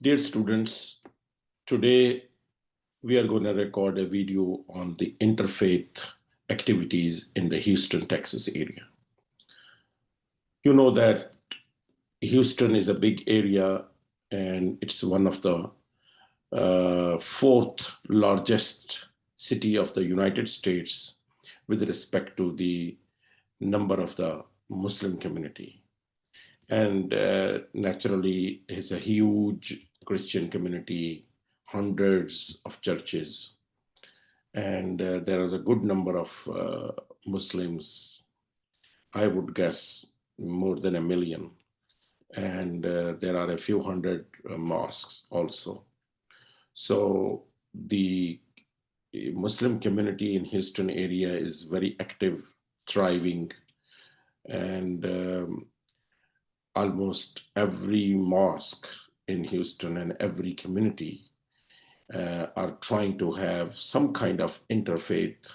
Dear students, today we are going to record a video on the interfaith activities in the Houston, Texas area. You know that Houston is a big area and it's one of the fourth largest city of the United States with respect to the number of the Muslim community. And naturally, it's a huge Christian community, hundreds of churches, and there is a good number of Muslims, I would guess more than 1 million. And there are a few hundred mosques also. So the Muslim community in Houston area is very active, thriving, and almost every mosque in Houston and every community are trying to have some kind of interfaith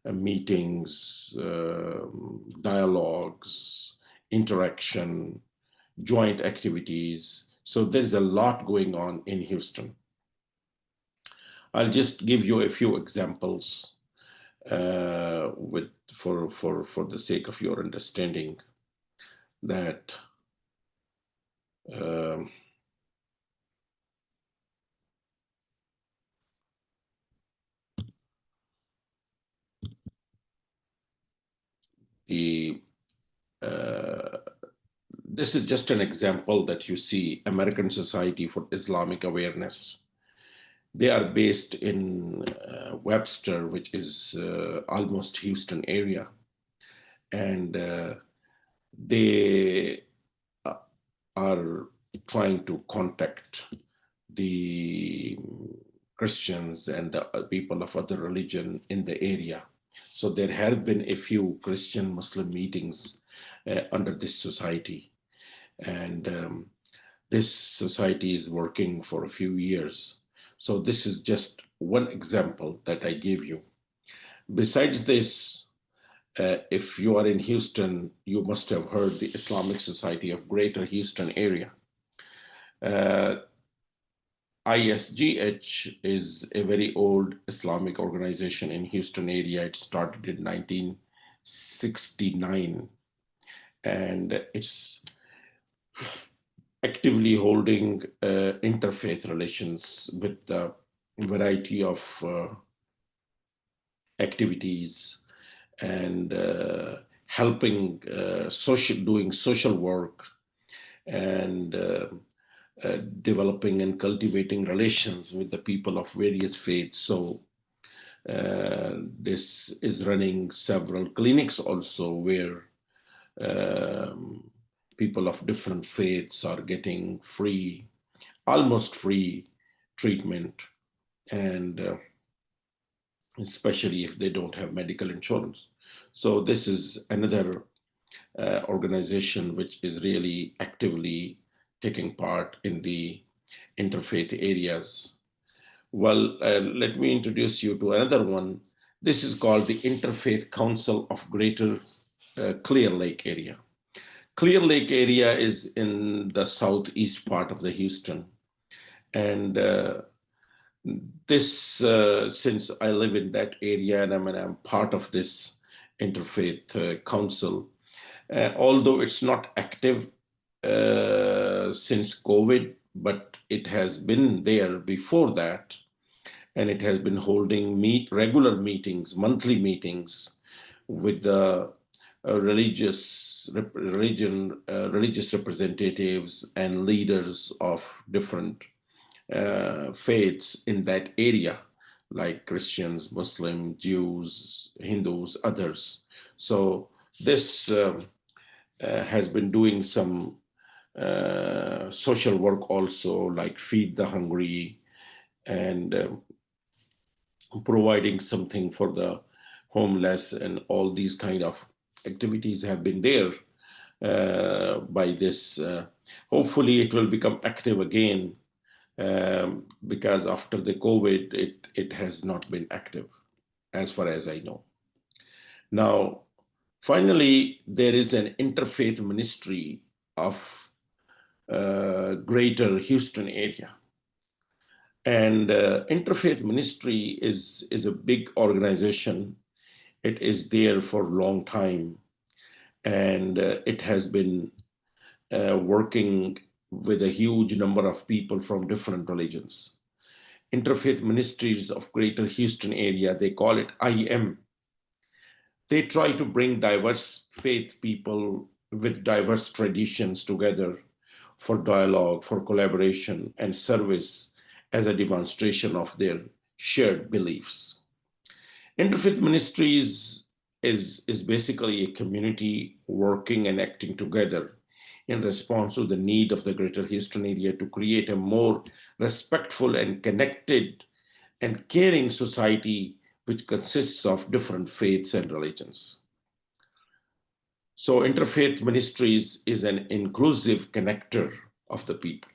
meetings, dialogues, interaction, joint activities. So there's a lot going on in Houston. I'll just give you a few examples for the sake of your understanding that this is just an example that you see American Society for Islamic Awareness. They are based in Webster, which is almost Houston area. And they are trying to contact the Christians and the people of other religion in the area. So there have been a few Christian Muslim meetings under this society. And this society is working for a few years. So this is just one example that I gave you. Besides this, if you are in Houston, you must have heard the Islamic Society of Greater Houston area. ISGH is a very old Islamic organization in Houston area. It started in 1969, and it's actively holding interfaith relations with a variety of activities and helping doing social work and developing and cultivating relations with the people of various faiths. So this is running several clinics also where people of different faiths are getting free, almost free treatment, and especially if they don't have medical insurance. So this is another organization which is really actively taking part in the interfaith areas. Well, let me introduce you to another one. This is called the Interfaith Council of Greater Clear Lake area. Clear Lake area is in the southeast part of the Houston. And since I live in that area and I'm part of this Interfaith Council, although it's not active since COVID, but it has been there before that. And it has been holding regular meetings, monthly meetings with the religious representatives and leaders of different faiths in that area, like Christians, Muslims, Jews, Hindus, others. So this has been doing some social work also, like Feed the Hungry and providing something for the homeless, and all these kind of activities have been there by this. Hopefully it will become active again because after the COVID, it has not been active as far as I know. Now, finally, there is an interfaith ministry of greater Houston area. And Interfaith Ministry is a big organization. It is there for a long time, and it has been working with a huge number of people from different religions. Interfaith Ministries of Greater Houston area, they call it IM. They try to bring diverse faith people with diverse traditions together for dialogue, for collaboration, and service as a demonstration of their shared beliefs. Interfaith Ministries is basically a community working and acting together in response to the need of the Greater Houston area to create a more respectful and connected and caring society which consists of different faiths and religions. So Interfaith Ministries is an inclusive connector of the people,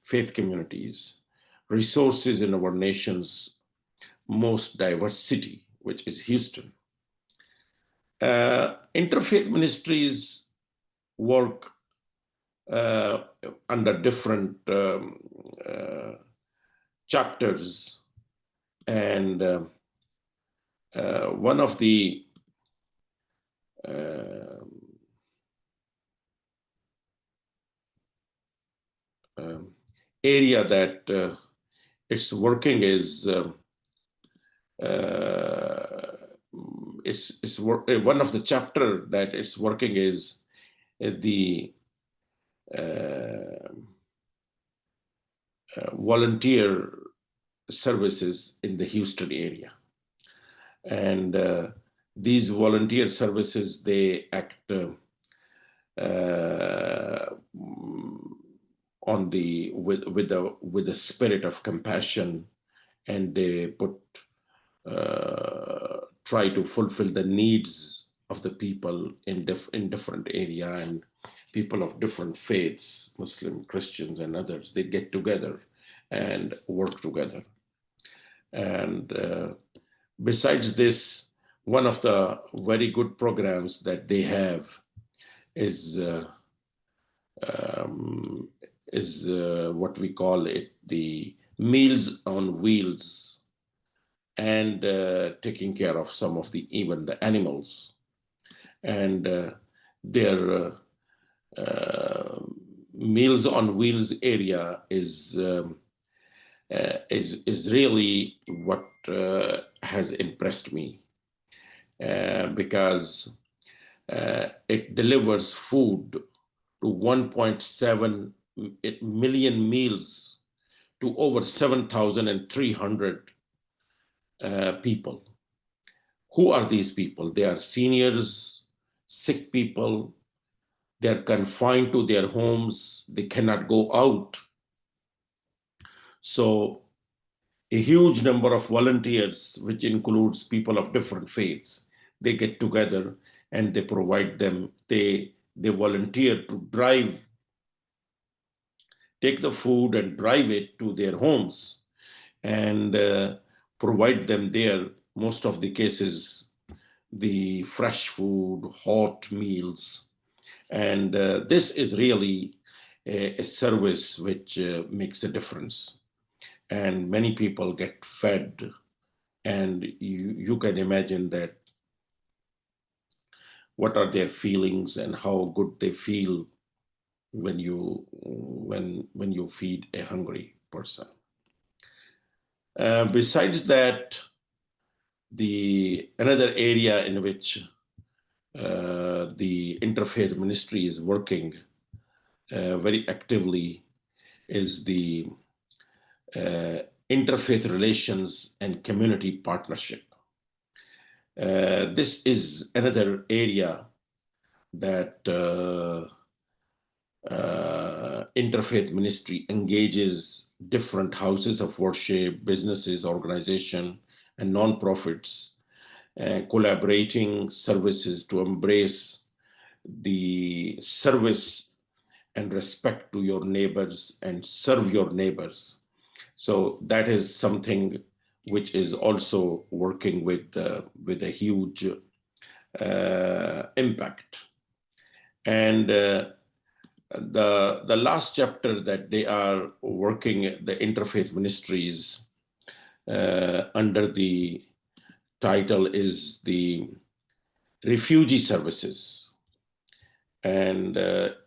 faith communities, resources in our nation's most diverse city, which is Houston. Interfaith Ministries work under different chapters, and one of the area that it's working is one of the chapter that it's working is the volunteer services in the Houston area. And these volunteer services, they act on the with the spirit of compassion, and they try to fulfill the needs of the people in different area, and people of different faiths, Muslim, Christians, and others. They get together and work together. And besides this, one of the very good programs that they have is what we call it, the Meals on Wheels, and taking care of some of even the animals. And their Meals on Wheels area is really what has impressed me, because it delivers food to 1.7 million meals to over 7,300 people. Who are these people? They are seniors, sick people. They are confined to their homes. They cannot go out. So a huge number of volunteers, which includes people of different faiths, they get together and they provide them, they volunteer to take the food and drive it to their homes and provide them there, most of the cases, the fresh food, hot meals. And this is really a service which makes a difference. And many people get fed, and you can imagine that what are their feelings and how good they feel when you feed a hungry person. Besides that, another area in which the Interfaith Ministry is working very actively is the interfaith relations and community partnership. This is another area that Interfaith Ministry engages different houses of worship, businesses, organizations, and nonprofits, collaborating services to embrace the service and respect to your neighbors and serve your neighbors. So that is something which is also working with a huge impact. And The last chapter that they are working, the Interfaith Ministries, under the title is the Refugee Services. And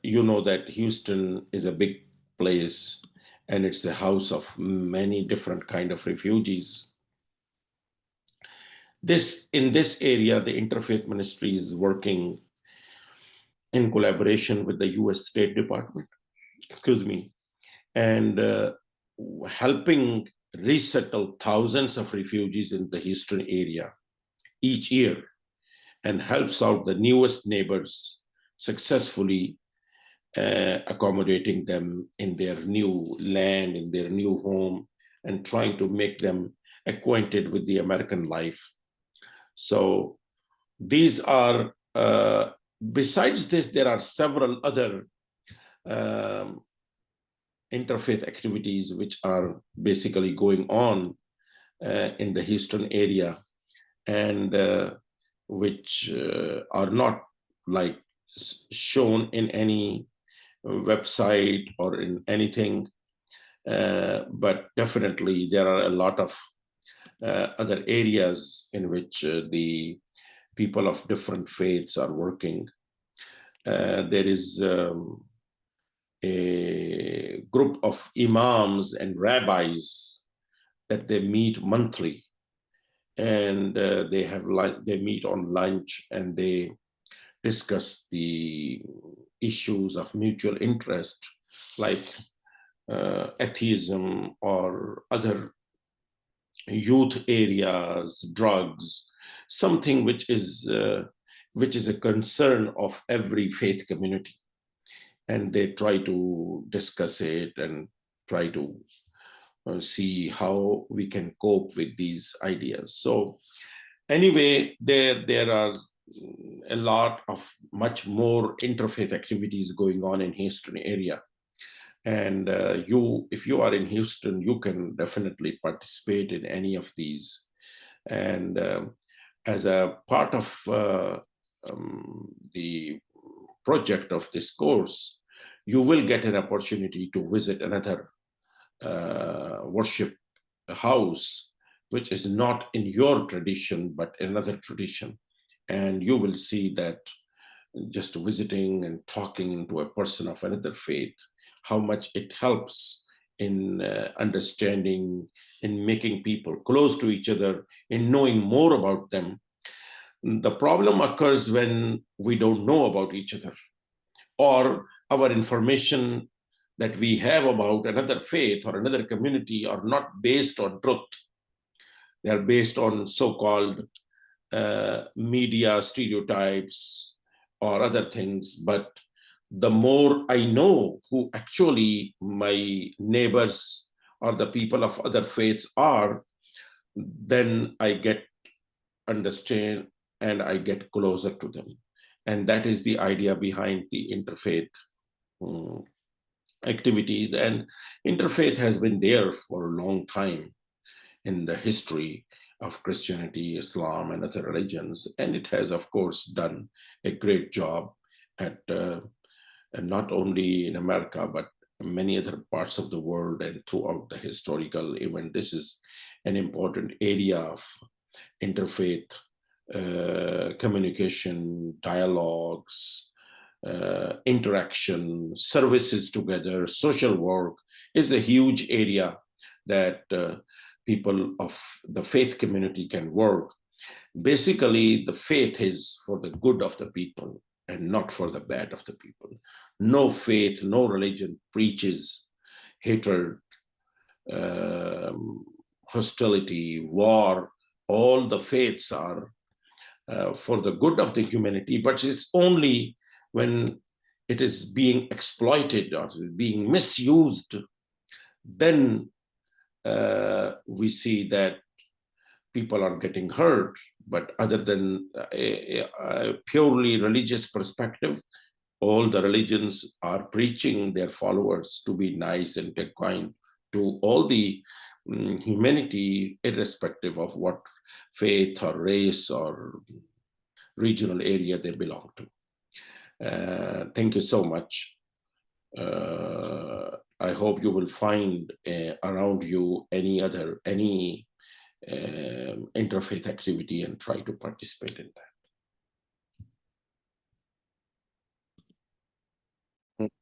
you know that Houston is a big place, and it's the house of many different kind of refugees. In this area, the Interfaith Ministry is working in collaboration with the U.S. State Department, excuse me, and helping resettle thousands of refugees in the Houston area each year, and helps out the newest neighbors successfully, accommodating them in their new land, in their new home, and trying to make them acquainted with the American life. So these are, besides this, there are several other um, interfaith activities which are basically going on in the Houston area, and which are not like shown in any website or in anything, but definitely there are a lot of other areas in which the people of different faiths are working. There is a group of imams and rabbis that they meet monthly, and they meet on lunch, and they discuss the issues of mutual interest, like atheism or other youth areas, drugs, something which is a concern of every faith community. And they try to discuss it and try to see how we can cope with these ideas. So anyway, there are a lot of much more interfaith activities going on in Houston area. And if you are in Houston, you can definitely participate in any of these. And as a part of the project of this course, you will get an opportunity to visit another worship house, which is not in your tradition, but another tradition. And you will see that just visiting and talking to a person of another faith, how much it helps in understanding, in making people close to each other, in knowing more about them. The problem occurs when we don't know about each other, or our information that we have about another faith or another community are not based on truth. They are based on so-called media stereotypes or other things. But the more I know who actually my neighbors or the people of other faiths are, then I get understand and I get closer to them. And that is the idea behind the interfaith activities. And interfaith has been there for a long time in the history of Christianity, Islam, and other religions. And it has, of course, done a great job at not only in America, but many other parts of the world and throughout the historical event. This is an important area of interfaith communication, dialogues, interaction, services together, social work is a huge area that people of the faith community can work. Basically, the faith is for the good of the people and not for the bad of the people. No faith, no religion preaches hatred, hostility, war. All the faiths are for the good of the humanity, but it's only when it is being exploited or being misused, then we see that people are getting hurt. But other than a purely religious perspective, all the religions are preaching their followers to be nice and kind to all the humanity, irrespective of what faith or race or regional area they belong to. Thank you so much. I hope you will find around you any interfaith activity and try to participate in that.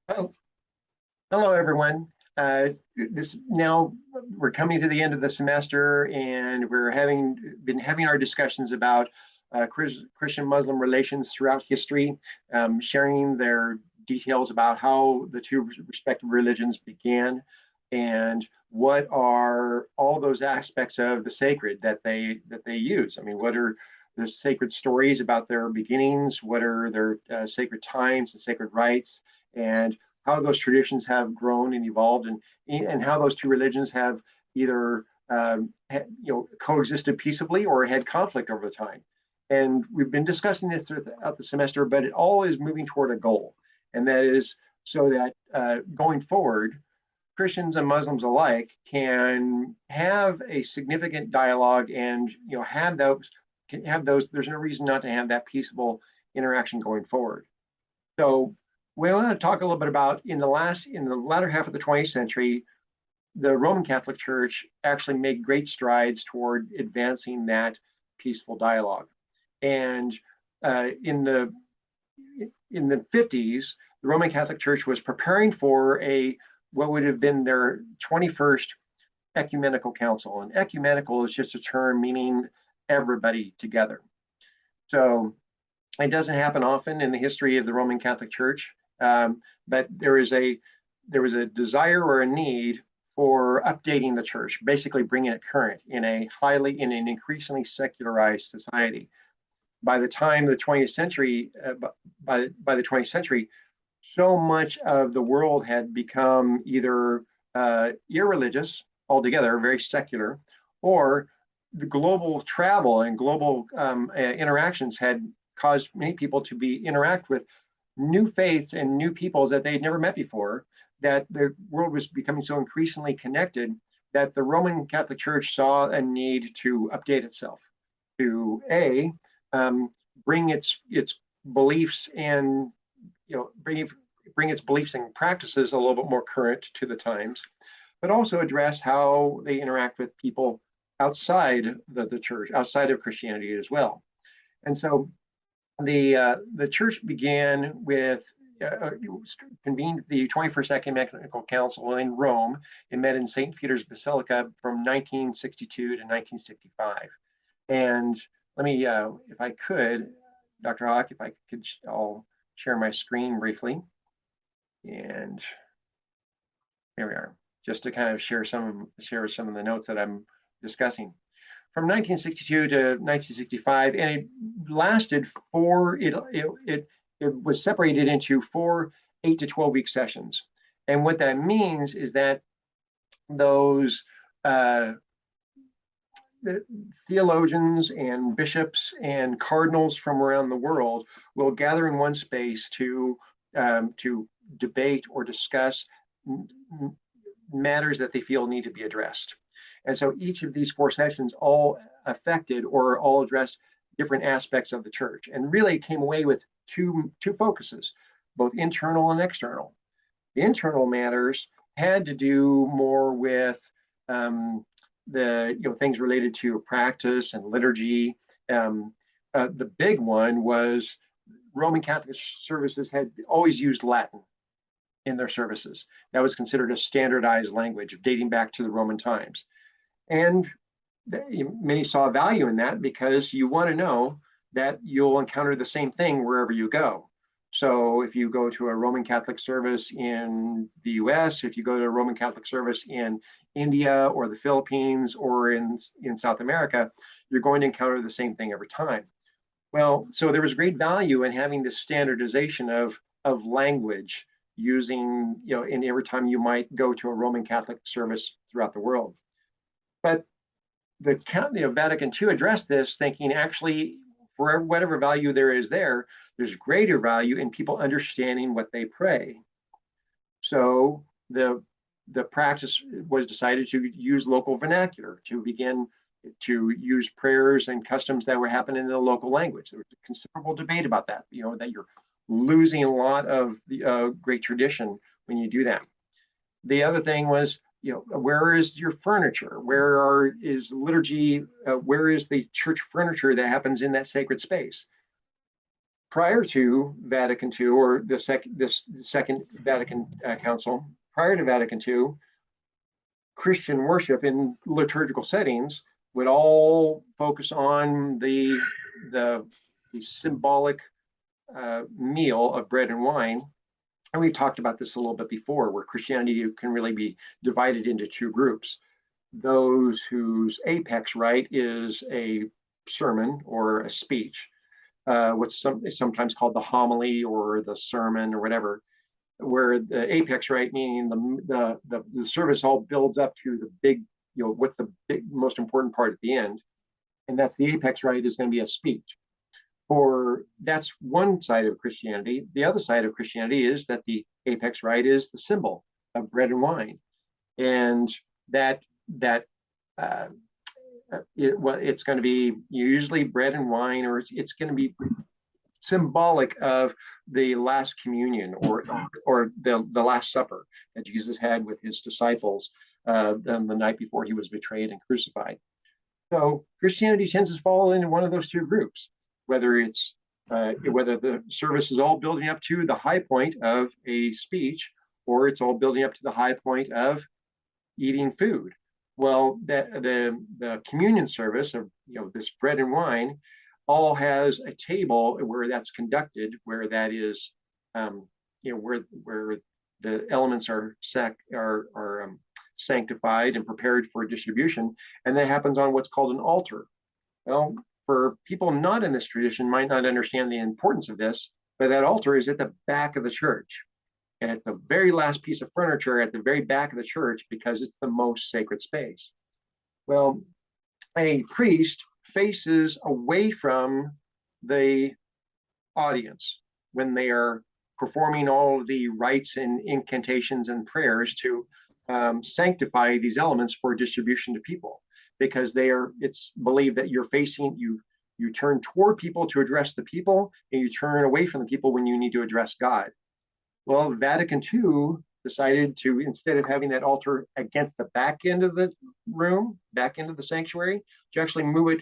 Well, hello, everyone. Now we're coming to the end of the semester, and we're been having our discussions about Christian-Muslim relations throughout history, sharing their details about how the two respective religions began, and what are all those aspects of the sacred that they use. I mean, what are the sacred stories about their beginnings? What are their sacred times and sacred rites? And how those traditions have grown and evolved, and how those two religions have either coexisted peaceably or had conflict over time. And we've been discussing this throughout the semester, but it all is moving toward a goal, and that is so that going forward, Christians and Muslims alike can have a significant dialogue and have those. There's no reason not to have that peaceable interaction going forward. So we want to talk a little bit about in the latter half of the 20th century, the Roman Catholic Church actually made great strides toward advancing that peaceful dialogue. And in the 50s, the Roman Catholic Church was preparing for what would have been their 21st ecumenical council. And ecumenical is just a term meaning everybody together. So it doesn't happen often in the history of the Roman Catholic Church, but there was a desire or a need for updating the church, basically bringing it current in an increasingly secularized society. By the time the 20th century, by the 20th century, so much of the world had become either irreligious altogether, very secular, or the global travel and global interactions had caused many people to interact with new faiths and new peoples that they had never met before, that the world was becoming so increasingly connected that the Roman Catholic Church saw a need to update itself, to bring its beliefs and bring its beliefs and practices a little bit more current to the times, but also address how they interact with people outside the church, outside of Christianity as well. And so the church began with convened the 21st Ecumenical Council in Rome. It met in St. Peter's Basilica from 1962 to 1965. And let me, if I could, Dr. Hawk, if I could, I'll share my screen briefly. And here we are, just to kind of share some of the notes that I'm discussing. From 1962 to 1965, and it lasted it was separated into 4 8 to 12 week sessions. And what that means is that those the theologians and bishops and cardinals from around the world will gather in one space to debate or discuss matters that they feel need to be addressed. And so each of these 4 sessions all affected or all addressed different aspects of the church, and really came away with two focuses, both internal and external. The internal matters had to do more with the things related to practice and liturgy. The big one was Roman Catholic services had always used Latin in their services. That was considered a standardized language dating back to the Roman times. And many saw value in that because you want to know that you'll encounter the same thing wherever you go. So if you go to a Roman Catholic service in the US, if you go to a Roman Catholic service in India or the Philippines or in South America, you're going to encounter the same thing every time. Well, so there was great value in having this standardization of language using, in every time you might go to a Roman Catholic service throughout the world. But the Vatican II addressed this, thinking actually, for whatever value there is there's greater value in people understanding what they pray. So the practice was decided to use local vernacular, to begin to use prayers and customs that were happening in the local language. There was a considerable debate about that, that you're losing a lot of the great tradition when you do that. The other thing was, where is your furniture? Where is liturgy? Where is the church furniture that happens in that sacred space? Prior to Vatican II, or the second Vatican Council, prior to Vatican II, Christian worship in liturgical settings would all focus on the symbolic meal of bread and wine. And we've talked about this a little bit before, where Christianity can really be divided into two groups. Those whose apex rite is a sermon or a speech, what's sometimes called the homily or the sermon or whatever, where the apex rite, meaning the service all builds up to the big, what's the big, most important part at the end. And that's the apex rite is going to be a speech. That's one side of Christianity. The other side of Christianity is that the apex rite is the symbol of bread and wine, and it's going to be usually bread and wine, or it's going to be symbolic of the last communion or the last supper that Jesus had with his disciples the night before he was betrayed and crucified. So Christianity tends to fall into one of those two groups, whether the service is all building up to the high point of a speech, or it's all building up to the high point of eating food. Well, the communion service of this bread and wine all has a table where that's conducted, where that is, where the elements are sanctified and prepared for distribution, and that happens on what's called an altar. Well, for people not in this tradition, might not understand the importance of this, but that altar is at the back of the church, and it's the very last piece of furniture at the very back of the church because it's the most sacred space. Well, a priest faces away from the audience when they are performing all of the rites and incantations and prayers to sanctify these elements for distribution to people, because it's believed that you turn toward people to address the people, and you turn away from the people when you need to address God. Well, Vatican II decided to, instead of having that altar against the back end of the room, back end of the sanctuary, to actually move it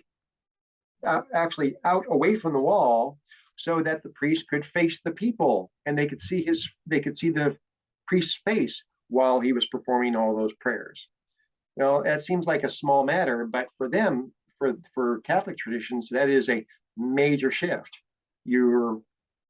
actually out away from the wall, so that the priest could face the people and they could see the priest's face while he was performing all those prayers. Well, that seems like a small matter, but for them, for Catholic traditions, that is a major shift. There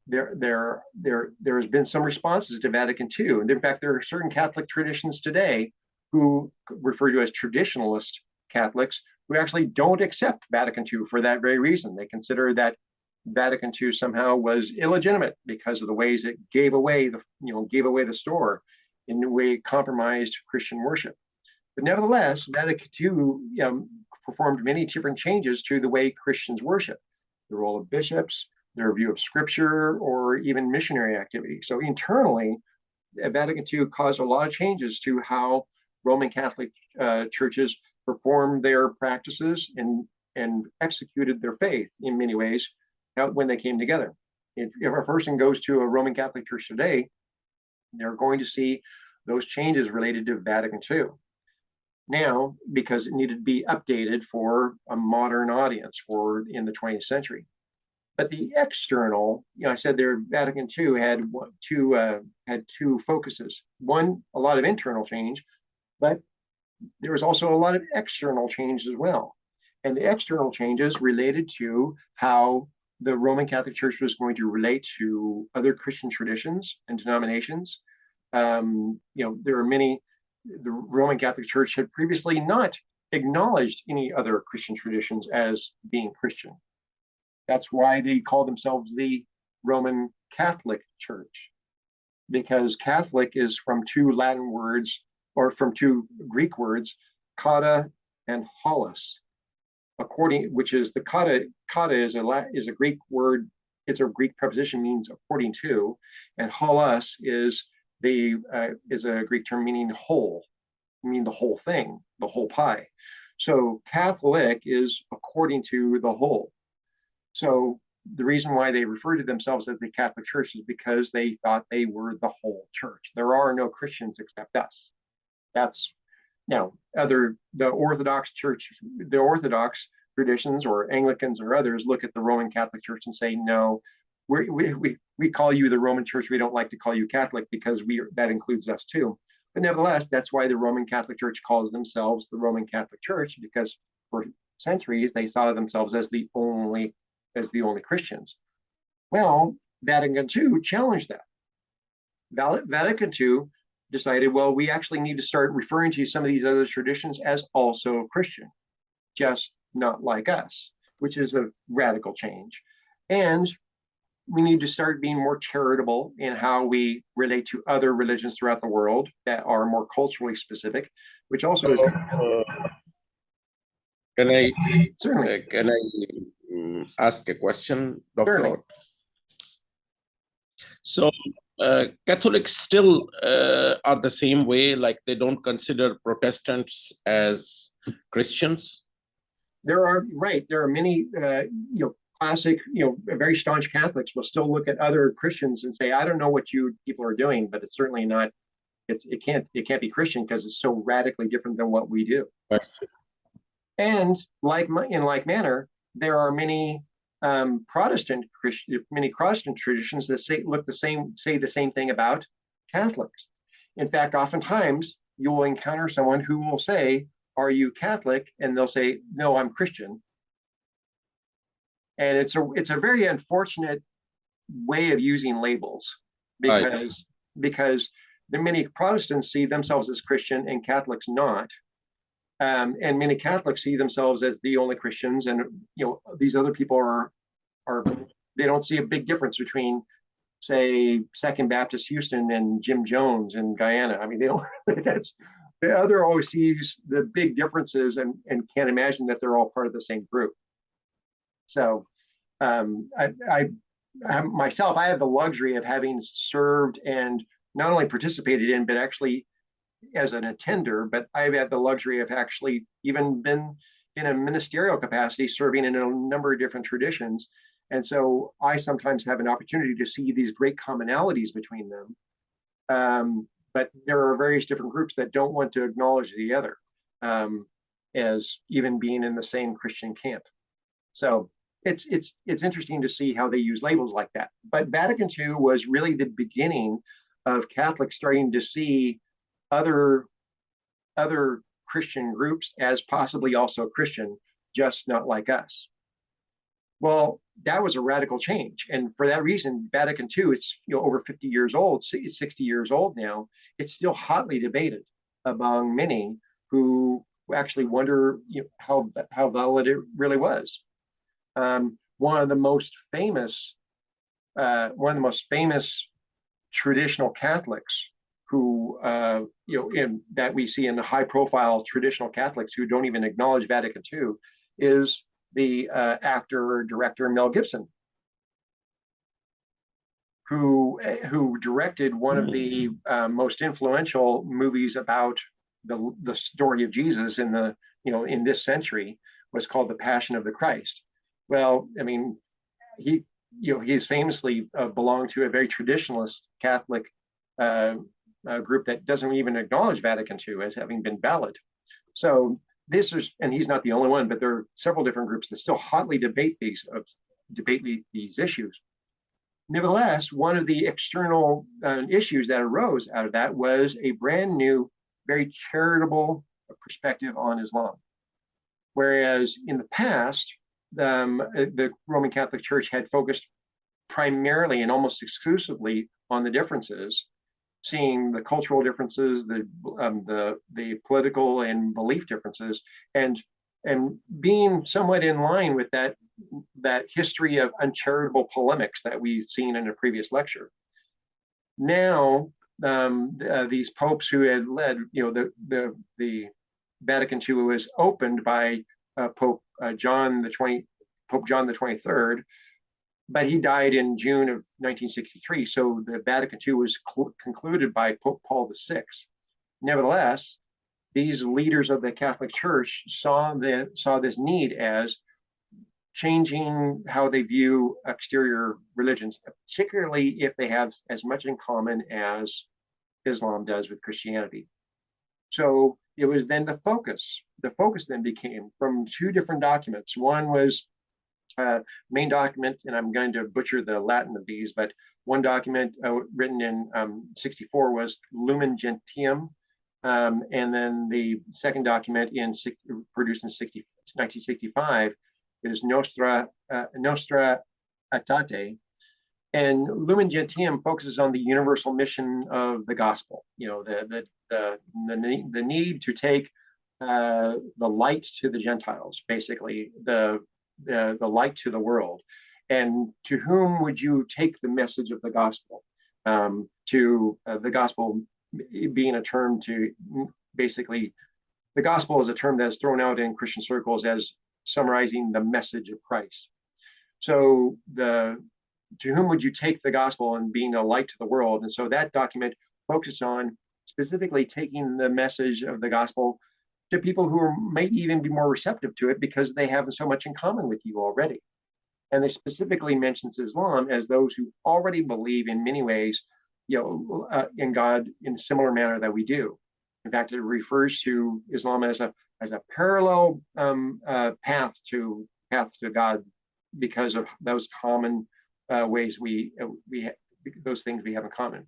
has been some responses to Vatican II, and in fact, there are certain Catholic traditions today who refer to as traditionalist Catholics who actually don't accept Vatican II for that very reason. They consider that Vatican II somehow was illegitimate because of the ways it gave away the store, in a way it compromised Christian worship. But nevertheless, Vatican II performed many different changes to the way Christians worship, the role of bishops, their view of scripture, or even missionary activity. So internally, Vatican II caused a lot of changes to how Roman Catholic churches performed their practices and executed their faith in many ways when they came together. If a person goes to a Roman Catholic church today, they're going to see those changes related to Vatican II. Now, because it needed to be updated for a modern audience in the 20th century. But the external, I said there, Vatican II had two focuses. One, a lot of internal change, but there was also a lot of external change as well. And the external changes related to how the Roman Catholic Church was going to relate to other Christian traditions and denominations. There are many. The Roman Catholic Church had previously not acknowledged any other Christian traditions as being Christian. That's why they call themselves the Roman Catholic Church, because Catholic is from two Latin words, or from two Greek words, kata and holos, which is the kata is a Greek word. It's a Greek preposition, means according to, and holos is a Greek term meaning whole, meaning the whole thing, the whole pie. So Catholic is according to the whole. So the reason why they refer to themselves as the Catholic Church is because they thought they were the whole church. There are no Christians except us. That's now the Orthodox Church, the Orthodox traditions or Anglicans or others look at the Roman Catholic Church and say, no, we call you the Roman Church. We don't like to call you Catholic because that includes us too. But nevertheless, that's why the Roman Catholic Church calls themselves the Roman Catholic Church, because for centuries they saw themselves as the only Christians. Well, Vatican II challenged that. Vatican II decided, well, we actually need to start referring to some of these other traditions as also Christian, just not like us, which is a radical change. And we need to start being more charitable in how we relate to other religions throughout the world that are more culturally specific, which also is. Can I certainly ask a question, Dr. Certainly. Ott? So Catholics still are the same way, like they don't consider Protestants as Christians? There are many, classic, very staunch Catholics will still look at other Christians and say, I don't know what you people are doing, but it's certainly not, it can't be Christian because it's so radically different than what we do. Right. And in like manner, there are many Protestant traditions that say the same thing about Catholics. In fact, oftentimes you will encounter someone who will say, "Are you Catholic?" And they'll say, "No, I'm Christian." And it's a very unfortunate way of using labels because the many Protestants see themselves as Christian and Catholics not. And many Catholics see themselves as the only Christians, and these other people are they don't see a big difference between, say, Second Baptist Houston and Jim Jones in Guyana. I mean, they don't. That's the other always sees the big differences and can't imagine that they're all part of the same group. So, I myself, I have the luxury of having served and not only participated in, but actually as an attender, but I've had the luxury of actually even been in a ministerial capacity, serving in a number of different traditions. And so I sometimes have an opportunity to see these great commonalities between them. But there are various different groups that don't want to acknowledge the other as even being in the same Christian camp. So it's interesting to see how they use labels like that. But Vatican II was really the beginning of Catholics starting to see other Christian groups as possibly also Christian, just not like us. Well, that was a radical change. And for that reason, Vatican II, it's over 50 years old, it's 60 years old now. It's still hotly debated among many who actually wonder how valid it really was. One of the most famous traditional Catholics who that we see in the high-profile traditional Catholics who don't even acknowledge Vatican II is the actor director Mel Gibson, who directed one of the most influential movies about the story of Jesus in this century, was called The Passion of the Christ. Well, I mean, he's famously belonged to a very traditionalist Catholic group that doesn't even acknowledge Vatican II as having been valid. So and he's not the only one, but there are several different groups that still hotly debate these issues. Nevertheless, one of the external issues that arose out of that was a brand new, very charitable perspective on Islam. Whereas in the past, the Roman Catholic Church had focused primarily and almost exclusively on the differences, seeing the cultural differences, the political and belief differences, and being somewhat in line with that history of uncharitable polemics that we've seen in a previous lecture. Now, these popes who had led, the Vatican II was opened by Pope John the 23rd, but he died in June of 1963. So the Vatican II was concluded by Pope Paul VI. Nevertheless, these leaders of the Catholic Church saw this need as changing how they view exterior religions, particularly if they have as much in common as Islam does with Christianity. So it was then the focus. The focus then became from two different documents. One was main document, and I'm going to butcher the Latin of these, but one document written in 64 was Lumen Gentium, and then the second document produced in 1965 is Nostra Aetate. And Lumen Gentium focuses on the universal mission of the gospel. You know, the need to take the light to the Gentiles, basically the light to the world. And to whom would you take the message of the gospel? The gospel being a term to basically, the gospel is a term that is thrown out in Christian circles as summarizing the message of Christ. So to whom would you take the gospel and being a light to the world? And so that document focuses on specifically taking the message of the gospel to people who might even be more receptive to it because they have so much in common with you already. And they specifically mentions Islam as those who already believe in many ways, in God in a similar manner that we do. In fact, it refers to Islam as a parallel path to God because of those common ways we those things we have in common.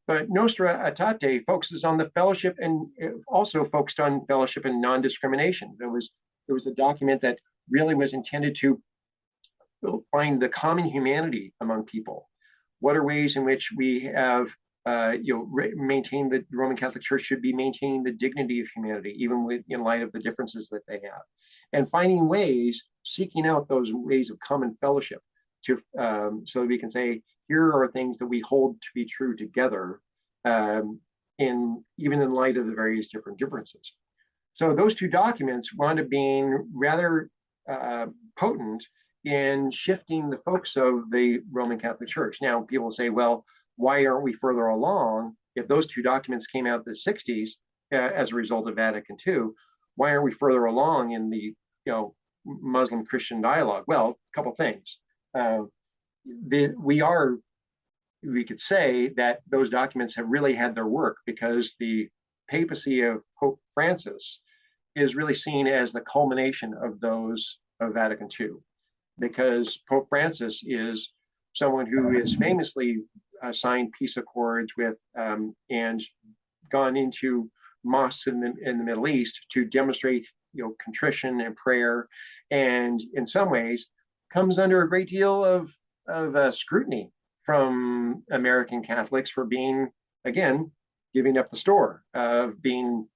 But Nostra Aetate focuses on the fellowship and also focused on fellowship and non-discrimination. There was a document that really was intended to find the common humanity among people. What are ways in which we have maintained the Roman Catholic Church should be maintaining the dignity of humanity, even in light of the differences that they have, and finding ways, seeking out those ways of common fellowship to so that we can say, here are things that we hold to be true together, even in light of the various different differences. So those two documents wound up being rather potent in shifting the focus of the Roman Catholic Church. Now, people say, well, why aren't we further along? If those two documents came out in the 60s as a result of Vatican II, why aren't we further along in the Muslim-Christian dialogue? Well, a couple things. We could say that those documents have really had their work because the papacy of Pope Francis is really seen as the culmination of those of Vatican II, because Pope Francis is someone who is famously signed peace accords with and gone into mosques in the Middle East to demonstrate contrition and prayer, and in some ways comes under a great deal of scrutiny from American Catholics for being, again, giving up the store, being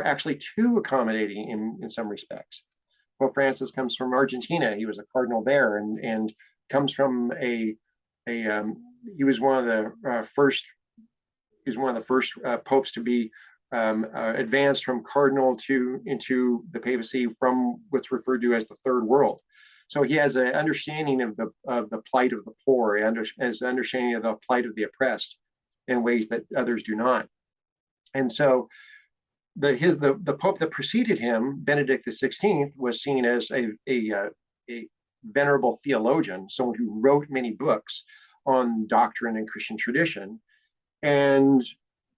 actually too accommodating in some respects. Pope Francis comes from Argentina. He was a cardinal there, and comes from he was one of the first popes to be advanced from cardinal into the papacy from what's referred to as the Third World. So he has an understanding of the plight of the poor, has an understanding of the plight of the oppressed in ways that others do not. And so the pope that preceded him, Benedict XVI, was seen as a venerable theologian, someone who wrote many books on doctrine and Christian tradition. And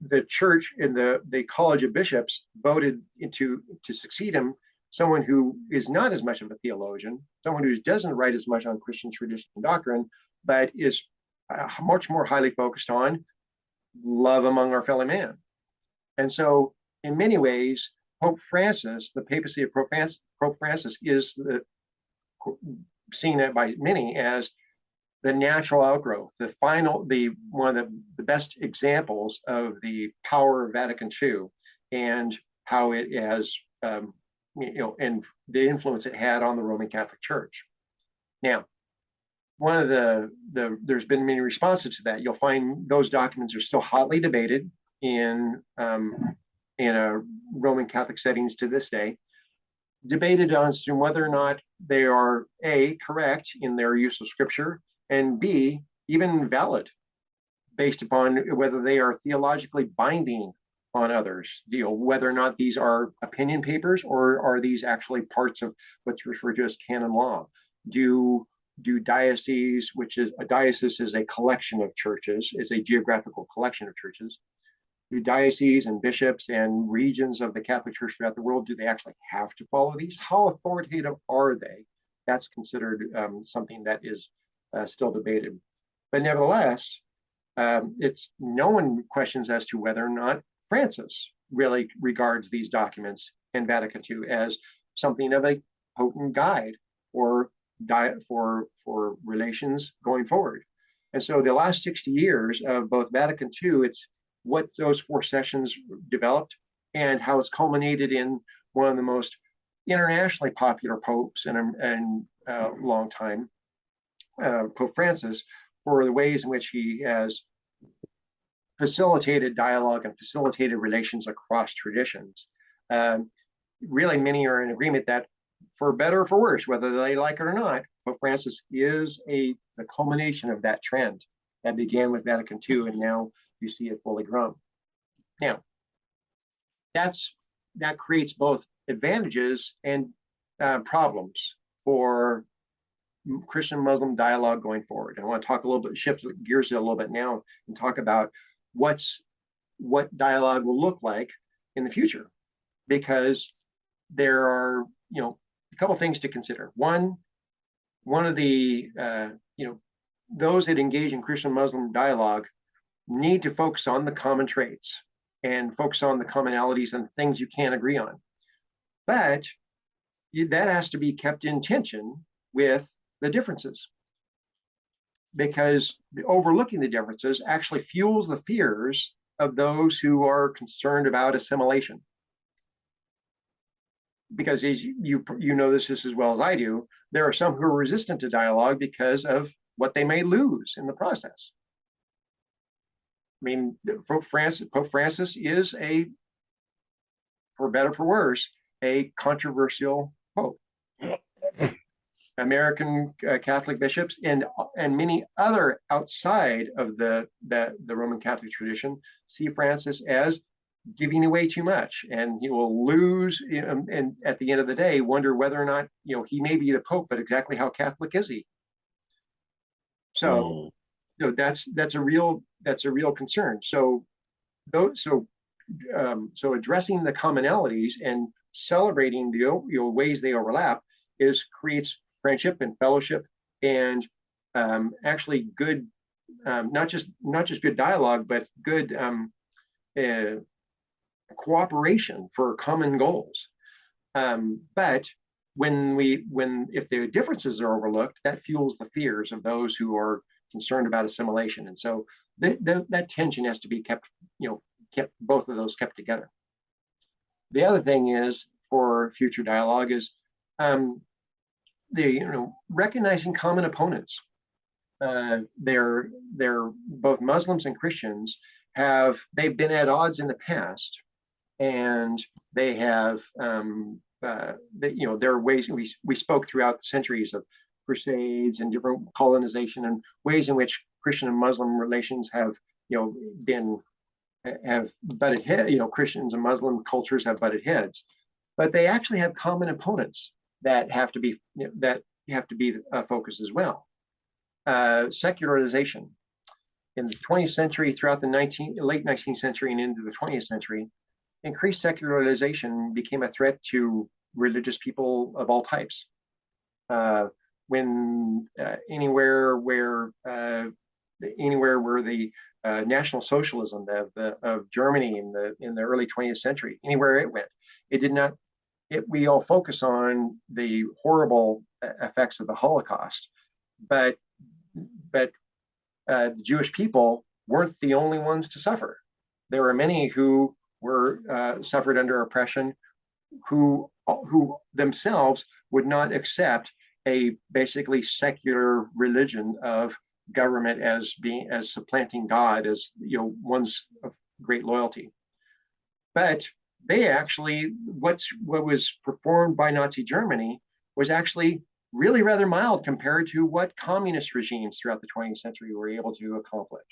the church in the College of Bishops voted to succeed him someone who is not as much of a theologian, someone who doesn't write as much on Christian tradition and doctrine, but is much more highly focused on love among our fellow man. And so in many ways, Pope Francis, the papacy of Pope Francis, is seen by many as the natural outgrowth, one of the best examples of the power of Vatican II and how it has, and the influence it had on the Roman Catholic Church. Now, one of there's been many responses to that. You'll find those documents are still hotly debated in Roman Catholic settings to this day, debated on whether or not they are A, correct in their use of scripture, and B, even valid based upon whether they are theologically binding on others, whether or not these are opinion papers or are these actually parts of what's referred to as canon law. do dioceses, which is a diocese is a collection of churches, is a geographical collection of churches. Do dioceses and bishops and regions of the Catholic Church throughout the world, do they actually have to follow these? How authoritative are they? That's considered something that is still debated. But nevertheless, it's no one questions as to whether or not Francis really regards these documents in Vatican II as something of a potent guide or for relations going forward. And so the last 60 years of both Vatican II, it's what those four sessions developed and how it's culminated in one of the most internationally popular popes in a long time, Pope Francis, for the ways in which he has facilitated dialogue and facilitated relations across traditions. Really, many are in agreement that for better or for worse, whether they like it or not, Pope Francis is the culmination of that trend that began with Vatican II, and now you see it fully grown. Now, that creates both advantages and problems for Christian-Muslim dialogue going forward. I want to talk a little bit, shift gears a little bit now, and talk about what dialogue will look like in the future, because there are a couple things to consider. One of the those that engage in Christian-Muslim dialogue need to focus on the common traits and focus on the commonalities and things you can't agree on. But that has to be kept in tension with the differences, because overlooking the differences actually fuels the fears of those who are concerned about assimilation. Because as you know this as well as I do, there are some who are resistant to dialogue because of what they may lose in the process. I mean, Pope Francis is for better or for worse, a controversial pope. American Catholic bishops and many other outside of the Roman Catholic tradition see Francis as giving away too much, and he will lose, and at the end of the day wonder whether or not he may be the Pope, but exactly how Catholic is he? So that's a real concern. So addressing the commonalities and celebrating the ways they overlap creates friendship and fellowship, and actually good, not just good dialogue, but good cooperation for common goals. But if the differences are overlooked, that fuels the fears of those who are concerned about assimilation, and so that tension has to be kept both of those kept together. The other thing is for future dialogue is recognizing common opponents. They're both Muslims and Christians they've been at odds in the past, and they have there are ways we spoke throughout the centuries of crusades and different colonization and ways in which Christian and Muslim relations have butted heads. Christians and Muslim cultures have butted heads, but they actually have common opponents that have to be a focus as well. Secularization in the 20th century, throughout the late 19th century and into the 20th century, increased secularization became a threat to religious people of all types. Anywhere where the National Socialism of Germany in the early 20th century, anywhere it went, it did not. We all focus on the horrible effects of the Holocaust, but the Jewish people weren't the only ones to suffer. There were many who were suffered under oppression, who themselves would not accept a basically secular religion of government as supplanting God as one's great loyalty. But they actually, what was performed by Nazi Germany was actually really rather mild compared to what communist regimes throughout the 20th century were able to accomplish.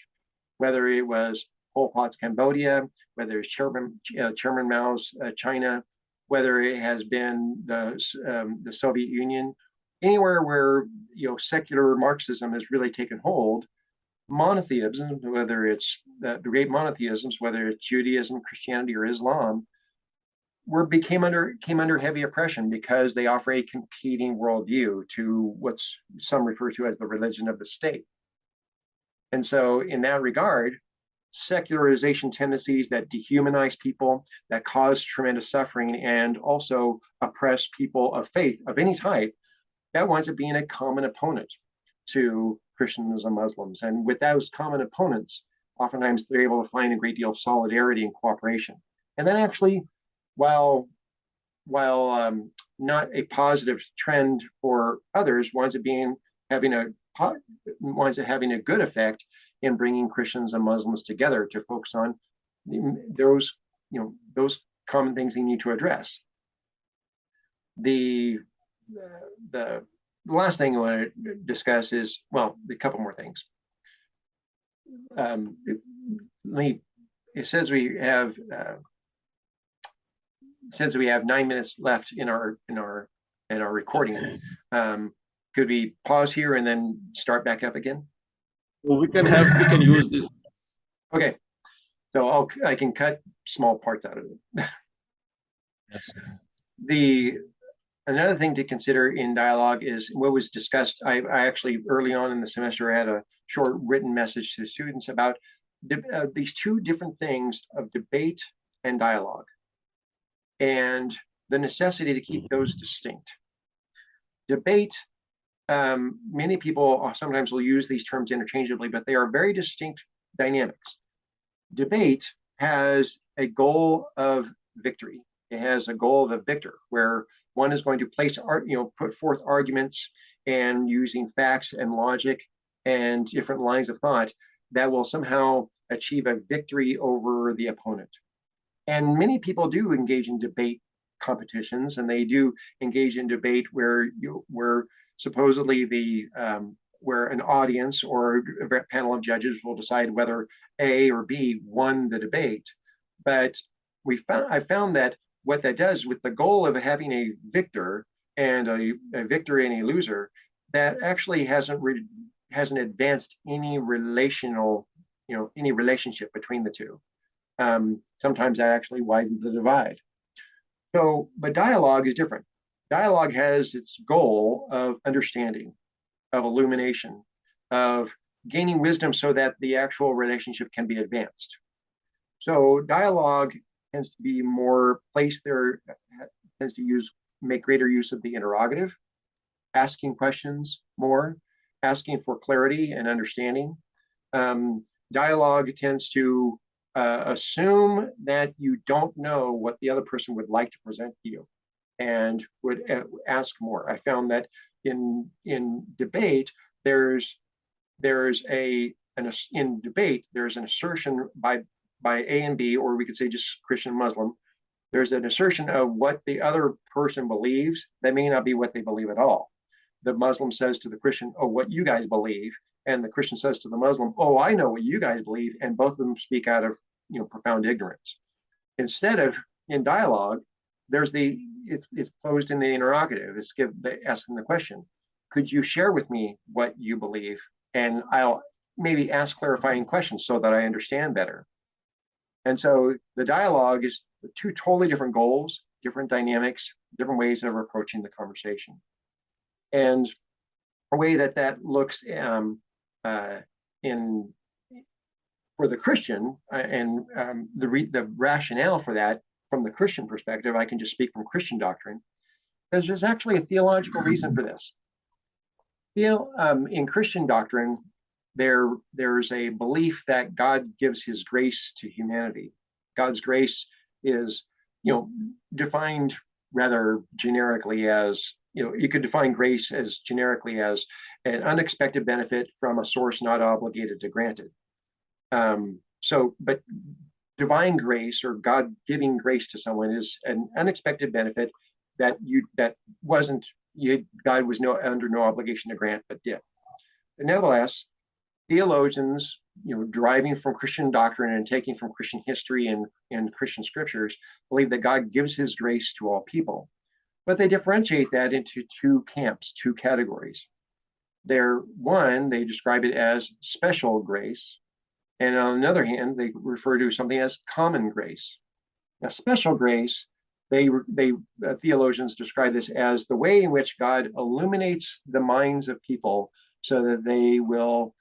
Whether it was Pol Pot's Cambodia, whether it's Chairman Mao's China, whether it has been the Soviet Union, anywhere where secular Marxism has really taken hold, monotheism, whether it's the great monotheisms, whether it's Judaism, Christianity, or Islam, came under heavy oppression because they offer a competing worldview to what some refer to as the religion of the state. And so, in that regard, secularization tendencies that dehumanize people, that cause tremendous suffering, and also oppress people of faith of any type, that winds up being a common opponent to Christians and Muslims. And with those common opponents, oftentimes they're able to find a great deal of solidarity and cooperation. And then actually, while not a positive trend for others, winds up having a good effect in bringing Christians and Muslims together to focus on those common things they need to address. The last thing I want to discuss is, well, a couple more things. It says we have 9 minutes left in our recording. Could we pause here and then start back up again? Well, we can use this. Okay, so I can cut small parts out of it. Yes. Another thing to consider in dialogue is what was discussed. I actually early on in the semester had a short written message to students about these two different things of debate and dialogue, and the necessity to keep those distinct. Debate, many people sometimes will use these terms interchangeably, but they are very distinct dynamics. Debate has a goal of victory. It has a goal of a victor, where one is going to put forth arguments and using facts and logic and different lines of thought that will somehow achieve a victory over the opponent. And many people do engage in debate competitions, and they do engage in debate where supposedly where an audience or a panel of judges will decide whether A or B won the debate. But I found that what that does, with the goal of having a victor and a victor and a loser, that actually hasn't advanced any relationship between the two. Sometimes that actually widens the divide. But dialogue is different. Dialogue has its goal of understanding, of illumination, of gaining wisdom so that the actual relationship can be advanced. So dialogue tends to be more placed there, tends to make greater use of the interrogative, asking questions more, asking for clarity and understanding. Dialogue tends to assume that you don't know what the other person would like to present to you, and would ask more. I found that in debate, there's an assertion by A and B, or we could say just Christian Muslim. There's an assertion of what the other person believes that may not be what they believe at all. The Muslim says to the Christian, "Oh, what you guys believe," and the Christian says to the Muslim, "Oh, I know what you guys believe," and both of them speak out of profound ignorance. Instead of in dialogue, it's closed in the interrogative. It's asking the question, "Could you share with me what you believe?" And I'll maybe ask clarifying questions so that I understand better. And so the dialogue is two totally different goals, different dynamics, different ways of approaching the conversation. And a way that looks for the Christian, and the rationale for that from the Christian perspective, I can just speak from Christian doctrine. There's actually a theological reason for this. In Christian doctrine, there's a belief that God gives his grace to humanity. God's grace is, defined rather generically as, you could define grace as generically as an unexpected benefit from a source not obligated to grant it. But divine grace, or God giving grace to someone, is an unexpected benefit that God was under no obligation to grant, but did. But nevertheless, theologians, deriving from Christian doctrine and taking from Christian history and Christian scriptures, believe that God gives his grace to all people. But they differentiate that into two camps, two categories. They describe it as special grace, and on the other hand, they refer to something as common grace. Now, special grace, theologians describe this as the way in which God illuminates the minds of people so that they will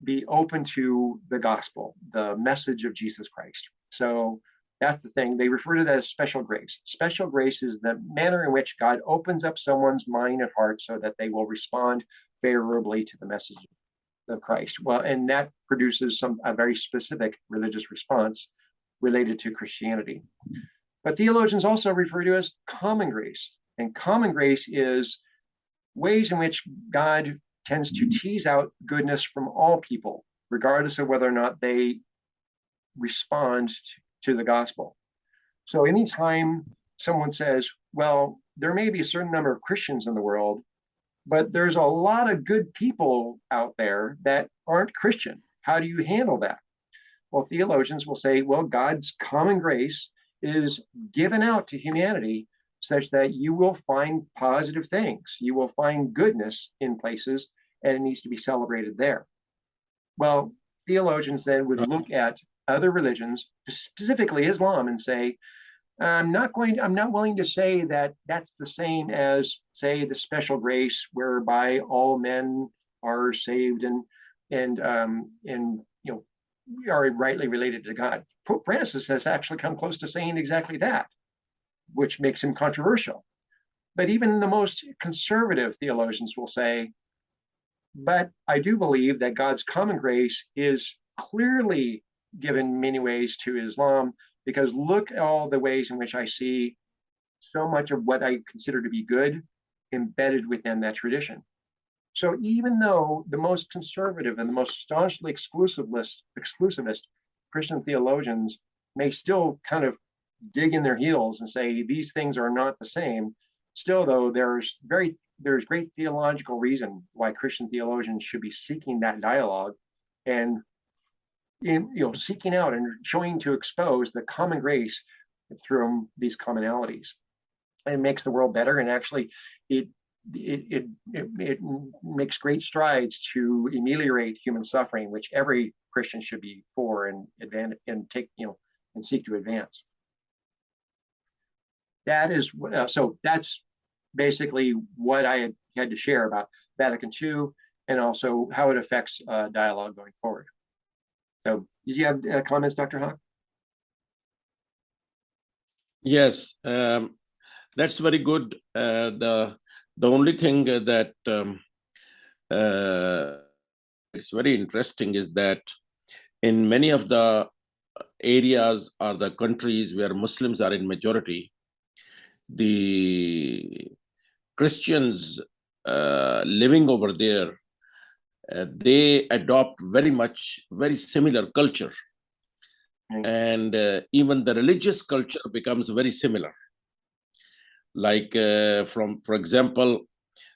be open to the gospel, the message of Jesus Christ. So that's the thing. They refer to that as special grace. Special grace is the manner in which God opens up someone's mind and heart so that they will respond favorably to the message of Christ. Well, and that produces a very specific religious response related to Christianity. But theologians also refer to as common grace. And common grace is ways in which God tends to tease out goodness from all people, regardless of whether or not they respond to the gospel. So anytime someone says, well, there may be a certain number of Christians in the world, but there's a lot of good people out there that aren't Christian. How do you handle that? Well, theologians will say, well, God's common grace is given out to humanity such that you will find positive things. You will find goodness in places, and it needs to be celebrated there. Well, theologians then would look at other religions, specifically Islam, and say, I'm not willing to say that that's the same as, say, the special grace whereby all men are saved and are rightly related to God. Pope Francis has actually come close to saying exactly that, which makes him controversial. But even the most conservative theologians will say, but I do believe that God's common grace is clearly given many ways to Islam, because look at all the ways in which I see so much of what I consider to be good embedded within that tradition. So even though the most conservative and the most staunchly exclusivist Christian theologians may still kind of dig in their heels and say these things are not the same, still though there's great theological reason why Christian theologians should be seeking that dialogue and seeking out and showing to expose the common grace through these commonalities. And it makes the world better, and actually it makes great strides to ameliorate human suffering, which every Christian should be for and seek to advance. That's basically what I had to share about Vatican II and also how it affects dialogue going forward. So, did you have comments, Dr. Hawk? Yes, that's very good. The only thing that it's very interesting is that in many of the areas or the countries where Muslims are in majority, the Christians living over there, they adopt very similar culture. And even the religious culture becomes very similar. Like, for example,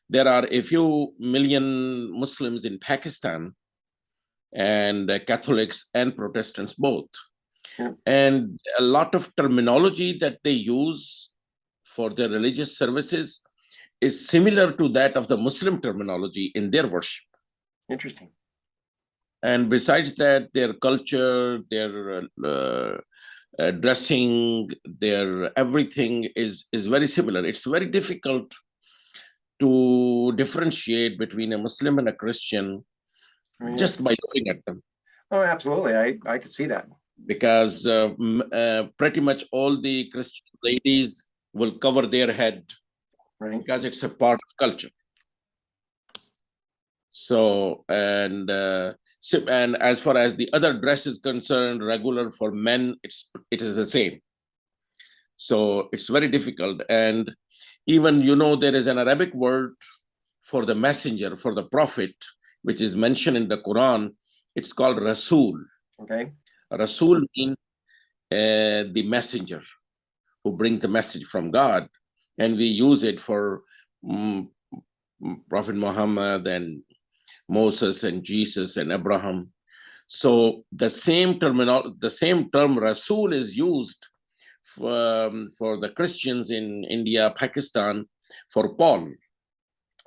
there are a few million Muslims in Pakistan, and Catholics and Protestants both. Yeah. And a lot of terminology that they use for their religious services is similar to that of the Muslim terminology in their worship. Interesting. And besides that, their culture, their dressing, their everything is very similar. It's very difficult to differentiate between a Muslim and a Christian just by looking at them. Oh, absolutely. I could see that. Because pretty much all the Christian ladies will cover their head, right, because it's a part of culture. So, and as far as the other dress is concerned, regular for men, it is the same. So it's very difficult. And even, there is an Arabic word for the messenger, for the prophet, which is mentioned in the Quran. It's called Rasul. Okay. Rasul means the messenger who brings the message from God. And we use it for Prophet Muhammad and Moses and Jesus and Abraham. So the same term Rasul is used for the Christians in India, Pakistan, for Paul.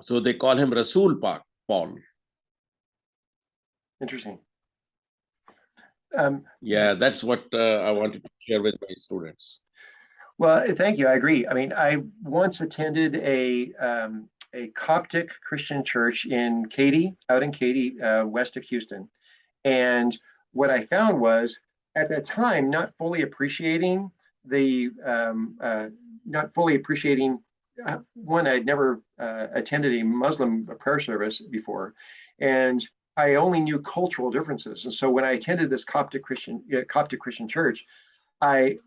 So they call him Rasul Paul. Interesting. Yeah, that's what I wanted to share with my students. Well, thank you. I agree. I mean, I once attended a Coptic Christian church in Katy, out in Katy, west of Houston. And what I found was, at that time, not fully appreciating one, I'd never attended a Muslim prayer service before, and I only knew cultural differences. And so when I attended this Coptic Christian church, I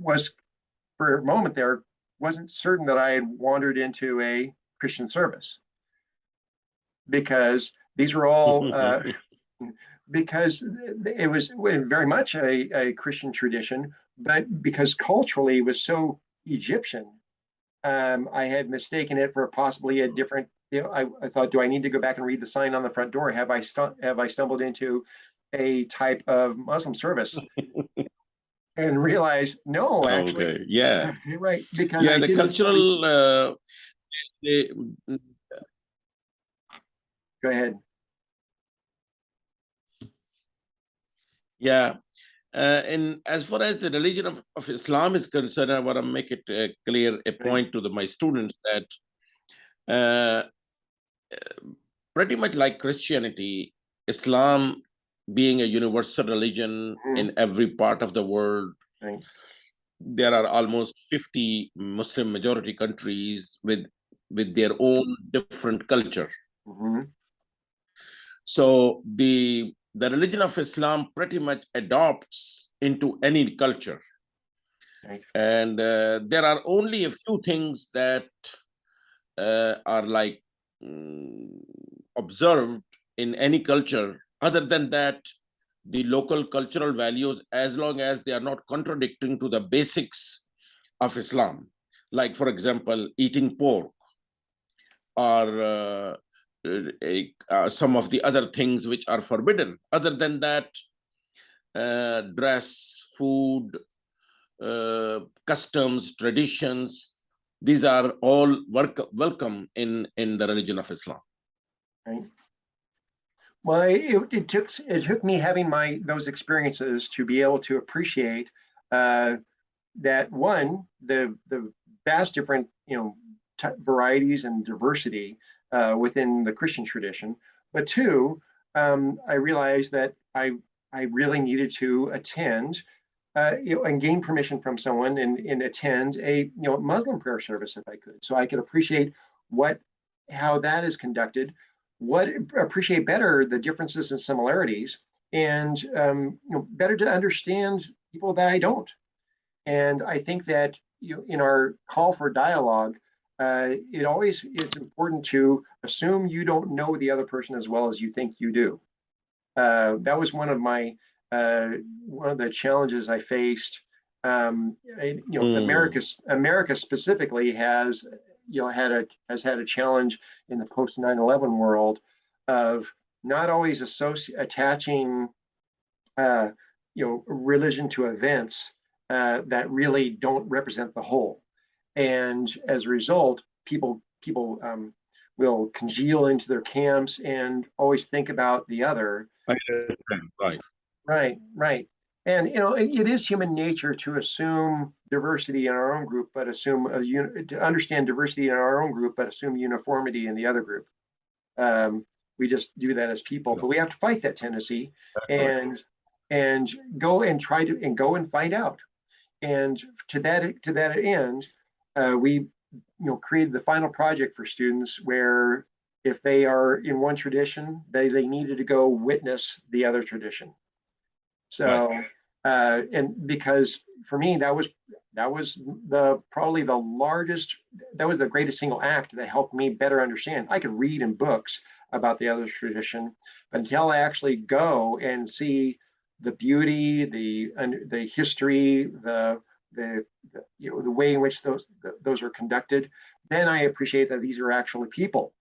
was for a moment there wasn't certain that I had wandered into a Christian service, because these were all because it was very much a Christian tradition, but because culturally it was so Egyptian, I had mistaken it for possibly a different. I thought, do I need to go back and read the sign on the front door? Have I stumbled into a type of Muslim service? And realize, no, actually, Okay, yeah, right, because yeah, I the didn't. cultural. They, Go ahead. yeah, and as far as the religion of Islam is concerned, I want to make it clear a Right. point to my students that uh, pretty much like Christianity, Islam being a universal religion in every part of the world, Right. there are almost 50 Muslim majority countries with their own different culture. Mm-hmm. So the religion of Islam pretty much adopts into any culture. Right. And there are only a few things that are like observed in any culture. Other than that, the local cultural values, as long as they are not contradicting to the basics of Islam, like, for example, eating pork, or some of the other things which are forbidden. Other than that, dress, food, customs, traditions, these are all welcome in the religion of Islam. Right. Well, it took me having those experiences to be able to appreciate that, one, the vast different varieties and diversity within the Christian tradition, but two, I realized that I really needed to attend and gain permission from someone and attend a Muslim prayer service if I could, so I could appreciate how that is conducted, appreciate better the differences and similarities, and better to understand people that I don't. And I think that in our call for dialogue, it's important to assume you don't know the other person as well as you think you do. That was one of the challenges I faced. America specifically has had a challenge in the post 9/11 world of not always attaching religion to events that really don't represent the whole, and as a result, people will congeal into their camps and always think about the other. Right. Right. And it is human nature to assume diversity in our own group, but to understand diversity in our own group, but assume uniformity in the other group. We just do that as people, but we have to fight that tendency and go and go and find out. And to that end, we created the final project for students where if they are in one tradition, they needed to go witness the other tradition. So, and because for me, that was probably the largest, that was the greatest single act that helped me better understand. I could read in books about the other tradition, but until I actually go and see the beauty, the history, the way in which those are conducted, then I appreciate that these are actually people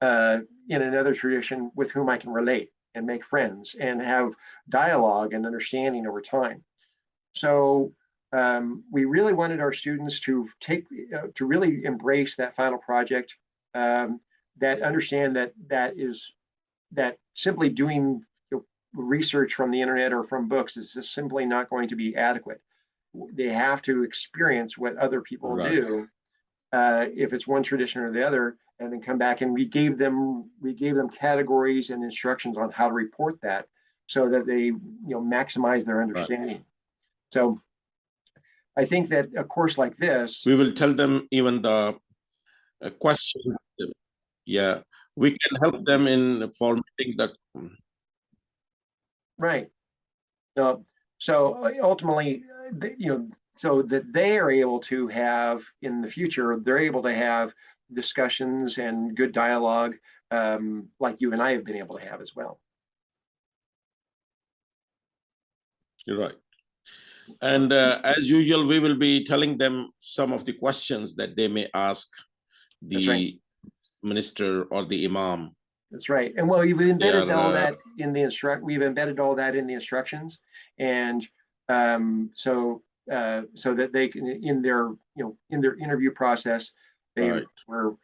in another tradition with whom I can relate and make friends and have dialogue and understanding over time. So we really wanted our students to to really embrace that final project, that understand that simply doing research from the internet or from books is just simply not going to be adequate. They have to experience what other people Right. do, if it's one tradition or the other, and then come back. And we gave them categories and instructions on how to report that, so that they maximize their Right. understanding. So I think that a course like this, We will tell them even the question. Yeah, we can help them in formatting the. right? So ultimately, so that they are able to have in the future, they're able to have discussions and good dialogue, like you and I have been able to have as well. You're right. And as usual, we will be telling them some of the questions that they may ask That's right. the minister or the imam. That's right. And well, we've They embedded all are that in the we've embedded all that in the instructions, and so that they can in their interview process, they right. were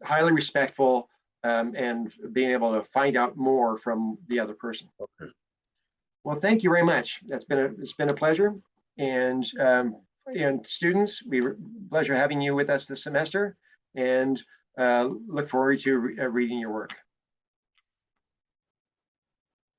highly respectful, and being able to find out more from the other person. Okay. Well, thank you very much. It's been a pleasure, and students, we pleasure having you with us this semester, and look forward to reading your work.